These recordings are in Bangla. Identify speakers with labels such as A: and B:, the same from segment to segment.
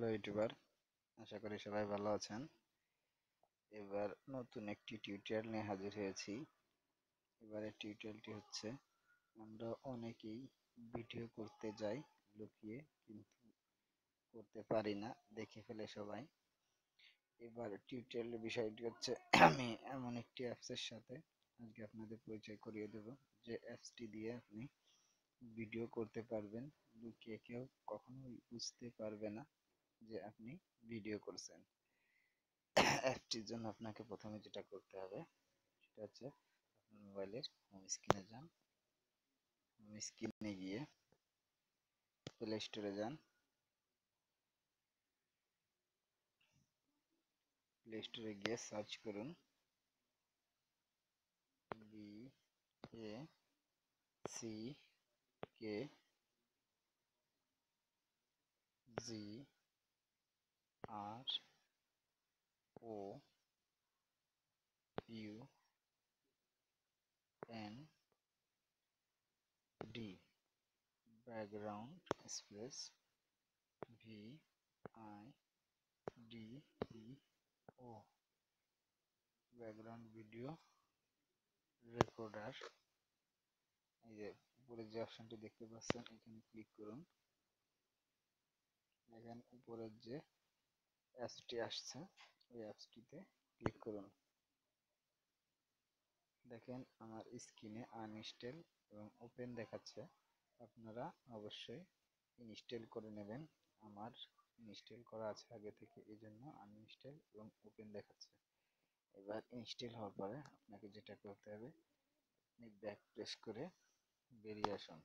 A: হ্যালো ইউটিউবার, আশা করি সবাই ভালো আছেন। এবার নতুন একটি টিউটোরিয়াল নিয়ে হাজির হয়েছি। এবারের টিউটোরিয়ালটি হচ্ছে, আমরা অনেকেই ভিডিও করতে যাই লুকিয়ে, কিন্তু করতে পারি না, দেখে ফেলে সবাই। এবার টিউটোরিয়ালের বিষয়টি হচ্ছে, আমি এমন একটি অ্যাপসের সাথে আজকে আপনাদের পরিচয় করিয়ে দেব, যে অ্যাপসটি দিয়ে আপনি ভিডিও করতে পারবেন লুকিয়ে, কেউ কখনোই বুঝতে পারবে না যে আপনি ভিডিও করছেন। অ্যাপটির জন্য আপনাকে প্রথমে যেটা করতে হবে সেটা হচ্ছে, আপনার মোবাইলের হোম স্ক্রিনে যান। হোম স্ক্রিনে গিয়ে প্লে স্টোরে যান। প্লে স্টোরে গিয়ে সার্চ করুন BACKGROUND background space VIDEO background video recorder. এই যে উপরে যে অপশনটি দেখতে পাচ্ছেন, এখানে ক্লিক করুন। দেখেন উপরের যে অ্যাপসটি আসছে, ওই অ্যাপসটিতে ক্লিক করুন। দেখেন আমার স্ক্রিনে আনইনস্টল এবং ওপেন দেখাচ্ছে। আপনারা অবশ্যই ইনস্টল করে নেবেন। আমার ইনস্টল করা আছে আগে থেকে, এই জন্য আনইনস্টল এবং ওপেন দেখাচ্ছে। এবার ইনস্টল হওয়ার পরে আপনাকে যেটা করতে হবে, আপনি ব্যাক প্রেস করে বেরিয়ে আসুন।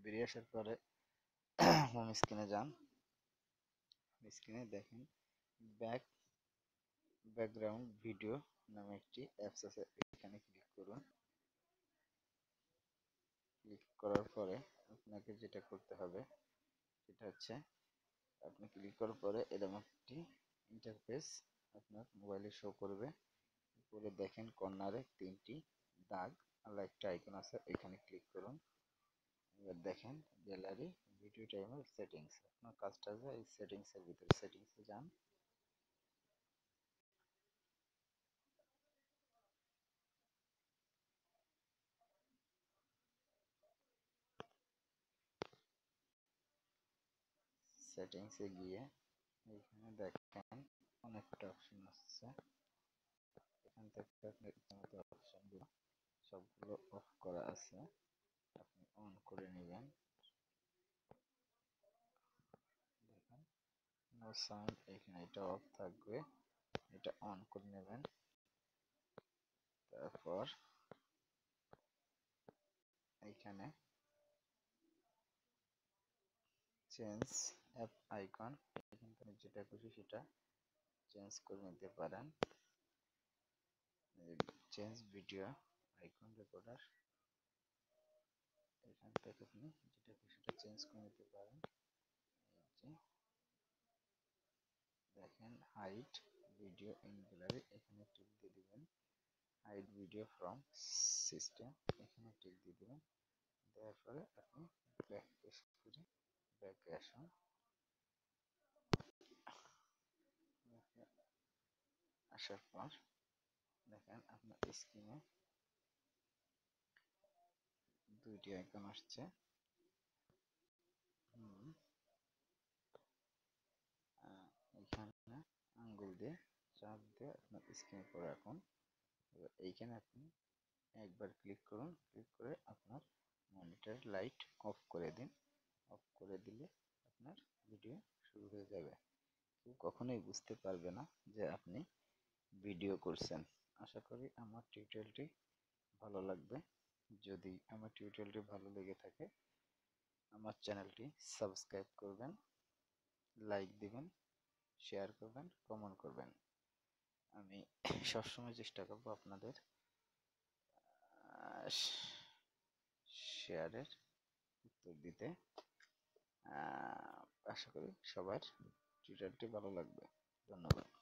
A: বেরিয়ে আসার পরে হোম স্ক্রিনে যান। স্ক্রিনে দেখেন ব্যাকগ্রাউন্ড ভিডিও নামে একটি অ্যাপস আছে, এখানে ক্লিক করুন। ক্লিক করার পরে আপনাকে যেটা করতে হবে সেটা হচ্ছে, আপনি ক্লিক করার পরে এরকম একটি ইন্টারফেস আপনার মোবাইলে শো করবে। উপরে দেখেন কর্নারে 3টি দাগ আর একটা আইকন আছে, এখানে ক্লিক করুন। এবার দেখেন গ্যালারি, ভিডিও টাইমার, সেটিংস। আপনার কাজটা আছে এই সেটিংসের ভিতরে, সেটিংসে যান। সেটিংসে গিয়ে এখানে দেখেন অনেকটা অপশন আসছে। এখান থেকে আপনার ইচ্ছামতো অপশনগুলো সবগুলো অফ করা আছে, আপনি অন করে নেবেন। দেখেন নো সাউন্ড, এখানে এটা অফ থাকবে, এটা অন করে নেবেন। তারপর এখানে চেঞ্জ অ্যাপ আইকন, এখান থেকে যেটা খুশি সেটা চেঞ্জ করে নিতে পারেন। চেঞ্জ ভিডিও আইকন রেকর্ডার, এখান থেকে আপনি যেটা খুশি সেটা চেঞ্জ করে নিতে পারেন। এই যে দেখেন হাইড ভিডিও ইন গ্যালারি, এখানে টিক দিয়ে দিবেন। হাইড ভিডিও ফ্রম সিস্টেম, এখানে টিক দিয়ে দিবেন। দেওয়ার পরে আপনি ব্যাক প্রেস করে ব্যাকে আসুন। আসার পর দেখেন আপনার স্ক্রিনে 2টি আইকন আসছে। এখানে আঙ্গুল দিয়ে চাপ দিয়ে আপনার স্ক্রিনের পরে রাখুন। এবার এইখানে আপনি একবার ক্লিক করুন, ক্লিক করে আপনার মনিটর লাইট অফ করে দিন। অফ করে দিলে আপনার ভিডিও শুরু হয়ে যাবে। কেউ কখনোই বুঝতে পারবে না যে আপনি ভিডিও করছেন। আশা করি আমার টিউটোরিয়ালটি ভালো লাগবে। যদি আমার টিউটোরিয়ালটি ভালো লেগে থাকে, আমার চ্যানেলটি সাবস্ক্রাইব করবেন, লাইক দিবেন, শেয়ার করবেন, কমেন্ট করবেন। আমি সবসময় চেষ্টা করব আপনাদের শেয়ারের উত্তর দিতে। আশা করি সবার টিউটোরিয়ালটি ভালো লাগবে। ধন্যবাদ।